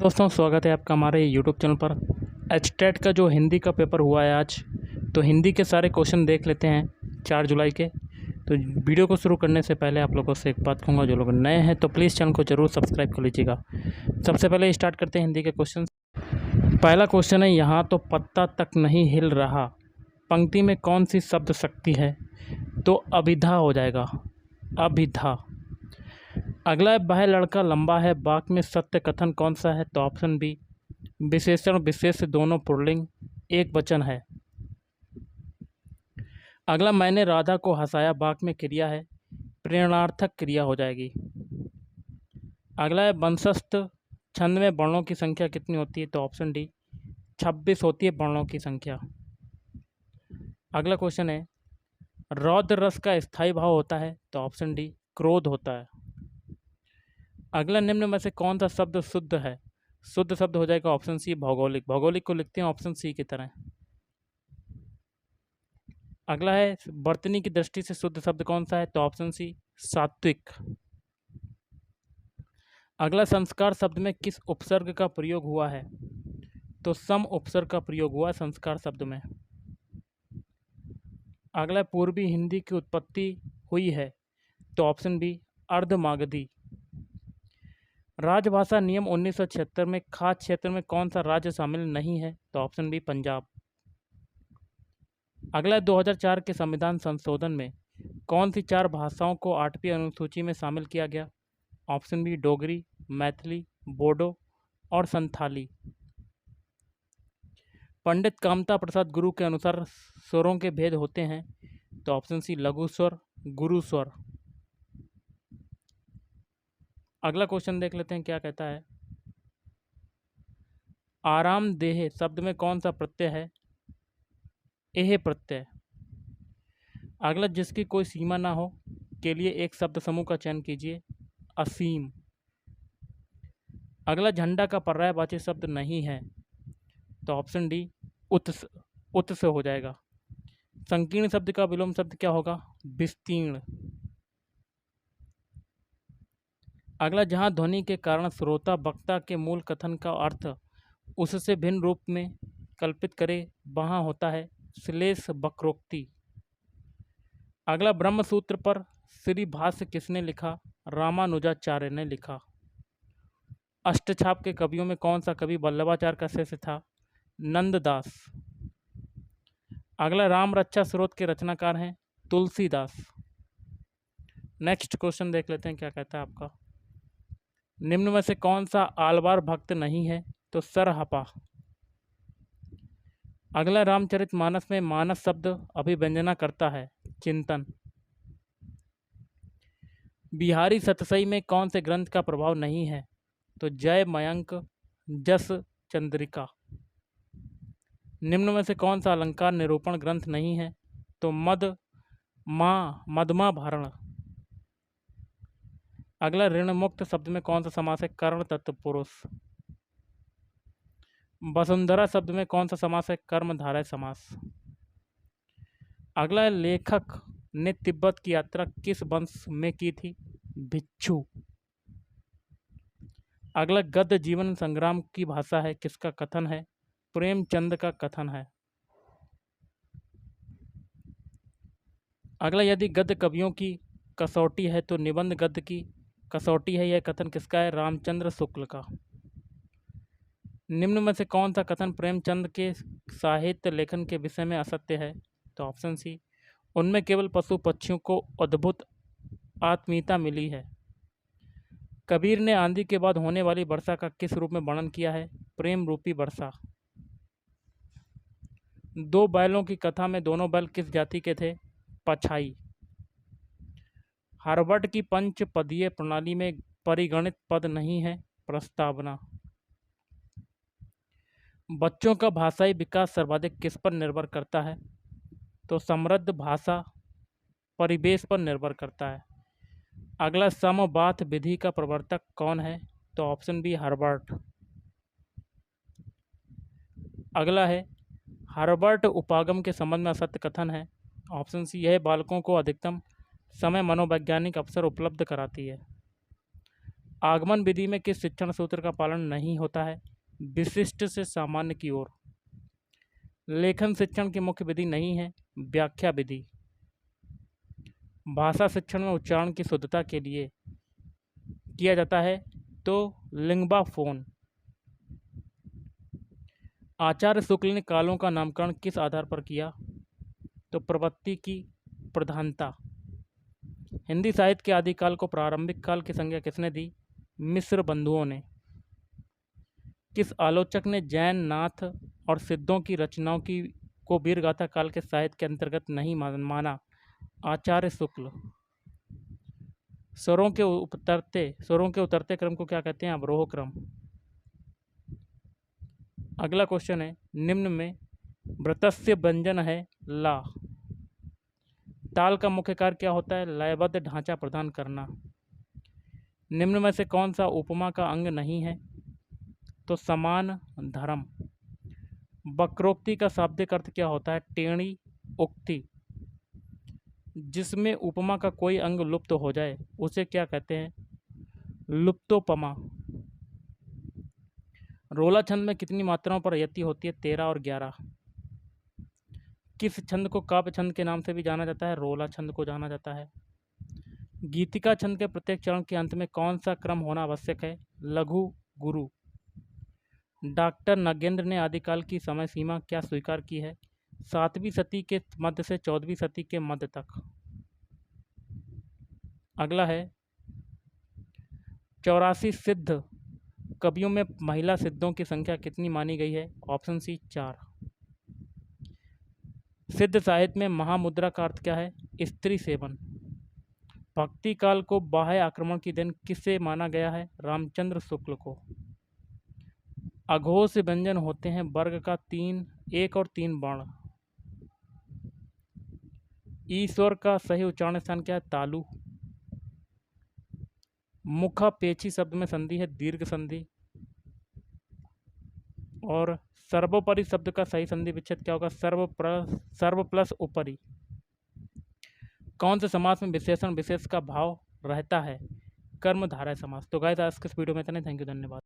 दोस्तों स्वागत है आपका हमारे यूट्यूब चैनल पर। एचटेट का जो हिंदी का पेपर हुआ है आज, तो हिंदी के सारे क्वेश्चन देख लेते हैं 4 जुलाई के। तो वीडियो को शुरू करने से पहले आप लोगों से एक बात कहूँगा, जो लोग नए हैं तो प्लीज़ चैनल को ज़रूर सब्सक्राइब कर लीजिएगा। सबसे पहले स्टार्ट करते हैं हिंदी के क्वेश्चन। पहला क्वेश्चन है, यहाँ तो पत्ता तक नहीं हिल रहा, पंक्ति में कौन सी शब्द शक्ति है? तो अभिधा हो जाएगा, अभिधा। अगला है, वह लड़का लंबा है, वाक्य में सत्य कथन कौन सा है? तो ऑप्शन बी। विशेषण विशेष दोनों पुल्लिंग, एक वचन है। अगला, मैंने राधा को हंसाया, वाक्य में क्रिया है, प्रेरणार्थक क्रिया हो जाएगी। अगला है, वंशस्थ छंद में वर्णों की संख्या कितनी होती है? तो ऑप्शन डी, 26 होती है वर्णों की संख्या। अगला क्वेश्चन है, रौद्र रस का स्थायी भाव होता है? तो ऑप्शन डी, क्रोध होता है। अगला, निम्न में से कौन सा शब्द शुद्ध है? शुद्ध शब्द हो जाएगा ऑप्शन सी, भौगोलिक। भौगोलिक को लिखते हैं ऑप्शन सी की तरह। अगला है, वर्तनी की दृष्टि से शुद्ध शब्द कौन सा है? तो ऑप्शन सी, सात्विक। अगला, संस्कार शब्द में किस उपसर्ग का प्रयोग हुआ है? तो सम उपसर्ग का प्रयोग हुआ संस्कार शब्द में। अगला, पूर्वी हिंदी की उत्पत्ति हुई है? तो ऑप्शन बी, अर्धमागधी। राजभाषा नियम 1976 में खास क्षेत्र में कौन सा राज्य शामिल नहीं है? तो ऑप्शन बी, पंजाब। अगला, 2004 के संविधान संशोधन में कौन सी 4 भाषाओं को 8वीं अनुसूची में शामिल किया गया? ऑप्शन बी, डोगरी, मैथिली, बोडो और संथाली। पंडित कामता प्रसाद गुरु के अनुसार स्वरों के भेद होते हैं? तो ऑप्शन सी, लघु स्वर, गुरु स्वर। अगला क्वेश्चन देख लेते हैं क्या कहता है। आरामदेह शब्द में कौन सा प्रत्यय है? एह प्रत्यय। अगला, जिसकी कोई सीमा ना हो के लिए एक शब्द समूह का चयन कीजिए, असीम। अगला, झंडा का पर्यायवाची शब्द नहीं है? तो ऑप्शन डी, उत्स, उत्स हो जाएगा। संकीर्ण शब्द का विलोम शब्द क्या होगा? विस्तीर्ण। अगला, जहाँ ध्वनि के कारण श्रोता वक्ता के मूल कथन का अर्थ उससे भिन्न रूप में कल्पित करे, वहाँ होता है श्लेष वक्रोक्ति। अगला, ब्रह्मसूत्र पर श्री भाष्य किसने लिखा? रामानुजाचार्य ने लिखा। अष्टछाप के कवियों में कौन सा कवि वल्लभाचार्य का शिष्य था? नंददास। अगला, राम रक्षा स्रोत के रचनाकार हैं तुलसीदास। नेक्स्ट क्वेश्चन देख लेते हैं क्या कहता है आपका। निम्न में से कौन सा आलवार भक्त नहीं है? तो सरहपा। अगला, रामचरितमानस में मानस शब्द अभिव्यंजना करता है चिंतन। बिहारी सतसई में कौन से ग्रंथ का प्रभाव नहीं है? तो जय मयंक, जस चंद्रिका। निम्न में से कौन सा अलंकार निरूपण ग्रंथ नहीं है? तो मदमा भारण। अगला, ऋण मुक्त शब्द में कौन सा समास है? कर्ण तत्पुरुष। वसुंधरा शब्द में कौन सा समास है? कर्मधारय समास। अगला, लेखक ने तिब्बत की यात्रा किस वंश में की थी? भिक्षु। अगला, गद्य जीवन संग्राम की भाषा है, किसका कथन है? प्रेमचंद का कथन है। अगला, यदि गद्य कवियों की कसौटी है तो निबंध गद्य की कसौटी है, यह कथन किसका है? रामचंद्र शुक्ल का। निम्न में से कौन सा कथन प्रेमचंद के साहित्य लेखन के विषय में असत्य है? तो ऑप्शन सी, उनमें केवल पशु पक्षियों को अद्भुत आत्मीयता मिली है। कबीर ने आंधी के बाद होने वाली वर्षा का किस रूप में वर्णन किया है? प्रेम रूपी वर्षा। 2 बैलों की कथा में दोनों बैल किस जाति के थे? पछाई। हार्वर्ड की पंचपदीय प्रणाली में परिगणित पद नहीं है प्रस्तावना। बच्चों का भाषाई विकास सर्वाधिक किस पर निर्भर करता है? तो समृद्ध भाषा परिवेश पर निर्भर करता है। अगला, समबाथ विधि का प्रवर्तक कौन है? तो ऑप्शन बी, हार्वर्ड। अगला है, हार्वर्ड उपागम के संबंध में असत्य कथन है। ऑप्शन सी, यह बालकों को अधिकतम समय मनोवैज्ञानिक अवसर उपलब्ध कराती है। आगमन विधि में किस शिक्षण सूत्र का पालन नहीं होता है? विशिष्ट से सामान्य की ओर। लेखन शिक्षण की मुख्य विधि नहीं है, व्याख्या विधि। भाषा शिक्षण में उच्चारण की शुद्धता के लिए किया जाता है तो लिंग्वा फोन। आचार्य शुक्ल ने कालों का नामकरण किस आधार पर किया? तो प्रवृत्ति की प्रधानता। हिंदी साहित्य के आदिकाल को प्रारंभिक काल की संज्ञा किसने दी? मिश्र बंधुओं ने। किस आलोचक ने जैन, नाथ और सिद्धों की रचनाओं की को वीरगाथा काल के साहित्य के अंतर्गत नहीं माना? आचार्य शुक्ल। स्वरों के उतरते क्रम को क्या कहते हैं? अवरोह क्रम। अगला क्वेश्चन है, निम्न में व्रतस्य व्यंजन है ला। ताल का मुख्य कार्य क्या होता है? लयबद्ध ढांचा प्रदान करना। निम्न में से कौन सा उपमा का अंग नहीं है? तो समान धर्म। वक्रोक्ति का शाब्दिक अर्थ क्या होता है? टेढ़ी उक्ति। जिसमें उपमा का कोई अंग लुप्त हो जाए उसे क्या कहते हैं? लुप्तोपमा। रोला छंद में कितनी मात्राओं पर यति होती है? 13 और 11। किस छंद को काव्य छंद के नाम से भी जाना जाता है? रोला छंद को जाना जाता है। गीतिका छंद के प्रत्येक चरण के अंत में कौन सा क्रम होना आवश्यक है? लघु गुरु। डॉक्टर नागेंद्र ने आदिकाल की समय सीमा क्या स्वीकार की है? 7वीं सदी के मध्य से 14वीं सदी के मध्य तक। अगला है, 84 सिद्ध कवियों में महिला सिद्धों की संख्या कितनी मानी गई है? Option C 4। सिद्ध साहित्य में महामुद्रा का अर्थ क्या है? स्त्री सेवन। भक्ति काल को बाह्य आक्रमण की देन किसे माना गया है? रामचंद्र शुक्ल को। अघोष व्यंजन होते हैं वर्ग का 1 और 3 वर्ण। ईश्वर का सही उच्चारण स्थान क्या है? तालु। मुखापेक्षी शब्द में संधि है दीर्घ संधि। और सर्वोपरि शब्द का सही संधि विच्छेद क्या होगा? सर्व प्लस उपरि। कौन से समास में विशेषण विशेष का भाव रहता है? कर्मधारय समास। तो गाइस आज के इस वीडियो में इतना ही। थैंक यू, धन्यवाद।